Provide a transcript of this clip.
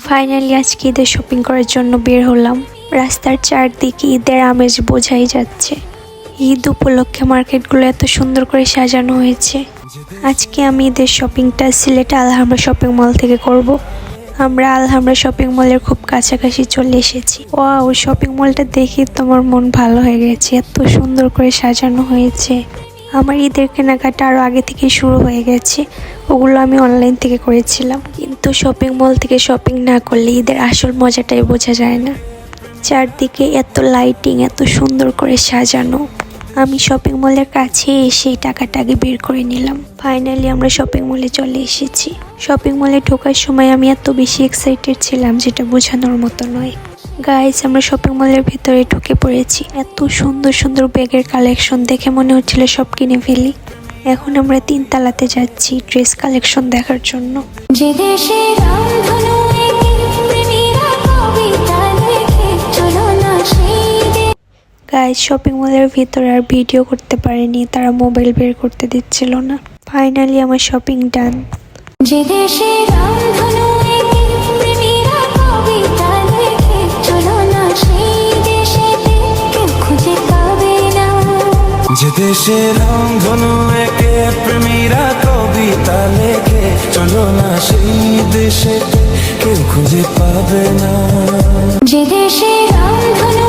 Finally আজকে ঈদের shopping করার জন্য বের হলাম। রাস্তার চারদিকে ঈদের আমেজ বোঝাই যাচ্ছে। ঈদ উপলক্ষে মার্কেটগুলো এত সুন্দর করে সাজানো হয়েছে। আজকে আমি ঈদের শপিংটা সিলেট আলহামরা শপিং মল থেকে করব। আমরা আলহামরা শপিং মলের খুব কাছাকাছি চলে এসেছি। ওয়াও, শপিং মলটা দেখে তোমার মন ভালো হয়ে গেছে, এত সুন্দর করে সাজানো হয়েছে। আমার ঈদের কেনাকাটা আরও আগে থেকে শুরু হয়ে গেছে। ওগুলো আমি অনলাইন থেকে করেছিলাম, কিন্তু শপিং মল থেকে শপিং না করলে ঈদের আসল মজাটাই বোঝা যায় না। চারদিকে এত লাইটিং, এত সুন্দর করে সাজানো। আমি শপিং মলের কাছে এসে টাকাটা আগে বের করে নিলাম। ফাইনালি আমরা শপিং মলে চলে এসেছি। শপিং মলে ঢোকার সময় আমি এত বেশি এক্সাইটেড ছিলাম যেটা বোঝানোর মতো নয়। গাইস, আমরা শপিং মলের ভিতরে ঢুকে পড়েছি। এত সুন্দর সুন্দর ব্যাগের কালেকশন দেখে মনে হচ্ছিল সব কিনে ফেলি। এখন আমরা 3 তলাতে যাচ্ছি ড্রেস কালেকশন দেখার জন্য। গাইস, শপিং মলের ভিতরে আর ভিডিও করতে পারিনি, তারা মোবাইল বের করতে দিচ্ছিল না। ফাইনালি আমার শপিং ডান। যে দেশে রামধনু একে প্রেমীরা কবিতা লেখে, চলো না সেই দেশে কেউ খুঁজে পাবে না। যে দেশে রামধনু